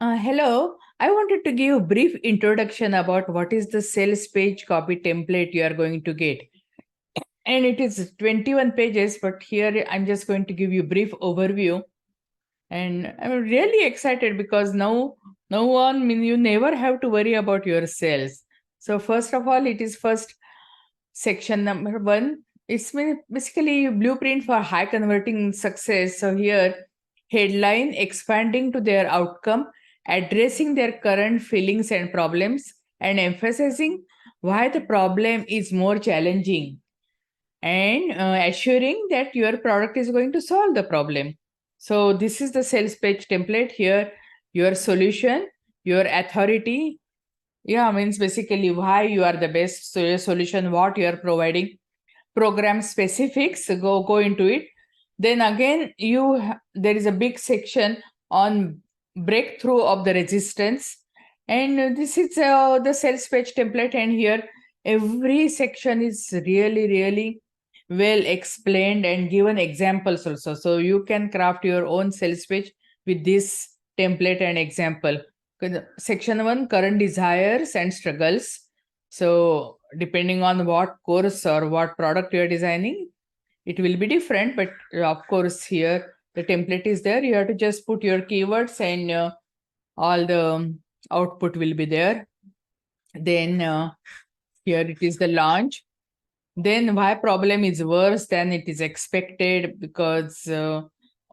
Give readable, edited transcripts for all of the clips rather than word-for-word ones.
Hello, I wanted to give a brief introduction about what is the sales page copy template you are going to get. And it is 21 pages, but here I'm just going to give you a brief overview. And I'm really excited because now on, you never have to worry about your sales. So first of all, it is first section number 1. It's basically blueprint for high converting success. So here, headline expanding to their outcome, addressing their current feelings and problems, and emphasizing why the problem is more challenging, and assuring that your product is going to solve the problem. So this is the sales page template. Here, your solution, your authority, means basically why you are the best. So your solution, what you are providing, program specifics, go into it. Then again, there is a big section on breakthrough of the resistance, and this is the sales page template. And here, every section is really well explained and given examples also. So you can craft your own sales page with this template and example. Section 1, current desires and struggles. So depending on what course or what product you are designing, it will be different. But of course, here the template is there. You have to just put your keywords, and all the output will be there. Then here it is the launch. Then why problem is worse than it is expected, because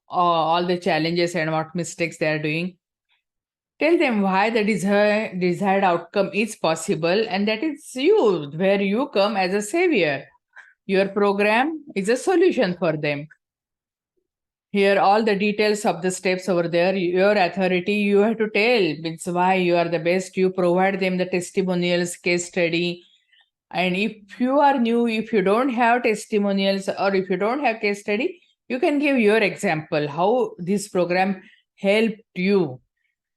all the challenges and what mistakes they are doing. Tell them why the desired outcome is possible, and that is you, where you come as a savior. Your program is a solution for them. Here, all the details of the steps over there. Your authority, you have to tell it's why you are the best. You provide them the testimonials, case study. And if you are new, if you don't have testimonials or if you don't have case study, you can give your example how this program helped you,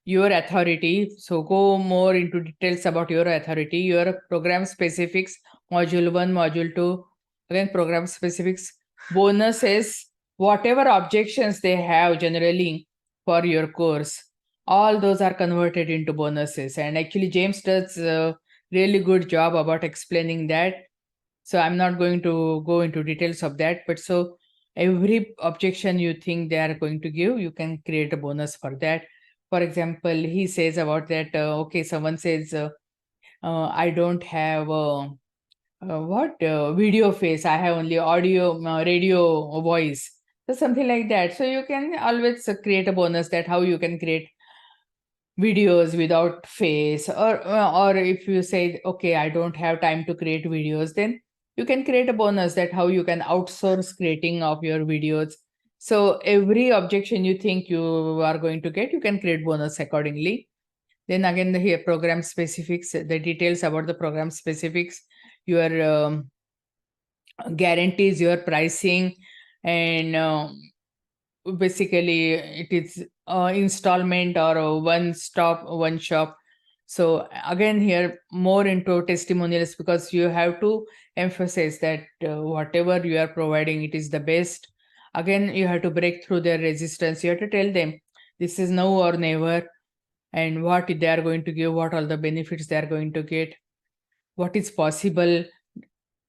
your authority. So go more into details about your authority, your program specifics, module 1, module 2, again program specifics, bonuses, whatever objections they have generally for your course, all those are converted into bonuses. And actually James does a really good job about explaining that. So I'm not going to go into details of that, but so every objection you think they are going to give, you can create a bonus for that. For example, he says about that, okay, someone says, I don't have video face, I have only audio, radio voice. So something like that. So you can always create a bonus, that how you can create videos without face. Or if you say, okay, I don't have time to create videos, then you can create a bonus, that how you can outsource creating of your videos. So every objection you think you are going to get, you can create bonus accordingly. Then again, here program specifics, the details about the program specifics, your guarantees, your pricing, and basically it is installment or a one stop, one shop. So again, here more into testimonials, because you have to emphasize that whatever you are providing, it is the best. Again, you have to break through their resistance. You have to tell them this is now or never, and what they are going to give, what all the benefits they are going to get, what is possible.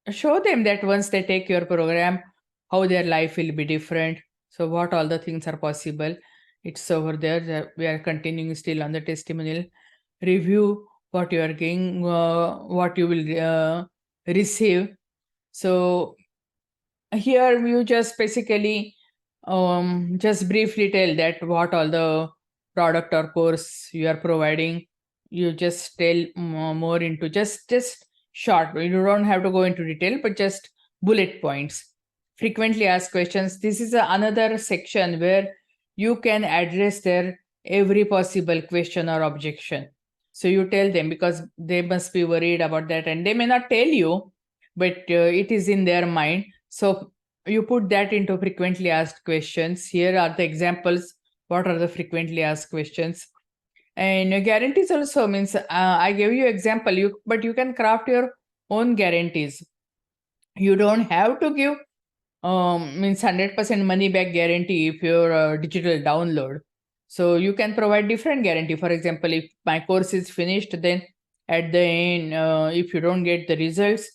Show them that once they take your program, how their life will be different. So what all the things are possible, it's over there. We are continuing still on the testimonial. Review what you are getting, what you will receive. So here you just basically just briefly tell that what all the product or course you are providing. You just tell more into just short. You don't have to go into detail, but just bullet points. Frequently asked questions, this is another section where you can address their every possible question or objection. So you tell them, because they must be worried about that, and they may not tell you, but it is in their mind. So you put that into frequently asked questions. Here are the examples. What are the frequently asked questions? And guarantees also means, I gave you example, but you can craft your own guarantees. You don't have to give means 100% money back guarantee if you're a digital download. So you can provide different guarantee. For example, if my course is finished, then at the end, if you don't get the results,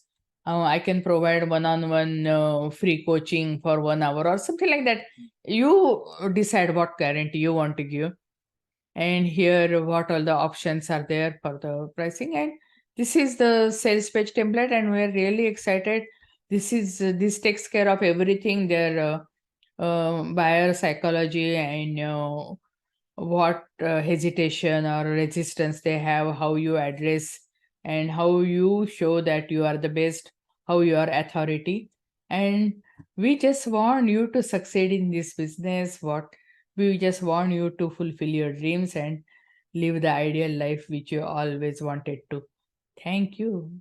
I can provide one-on-one free coaching for 1 hour or something like that. You decide what guarantee you want to give. And here what all the options are there for the pricing. And this is the sales page template, and we're really excited. This takes care of everything, their buyer psychology and what hesitation or resistance they have, how you address, and how you show that you are the best, how you are authority. And we just want you to succeed in this business. What we just want you to fulfill your dreams and live the ideal life which you always wanted to. Thank you.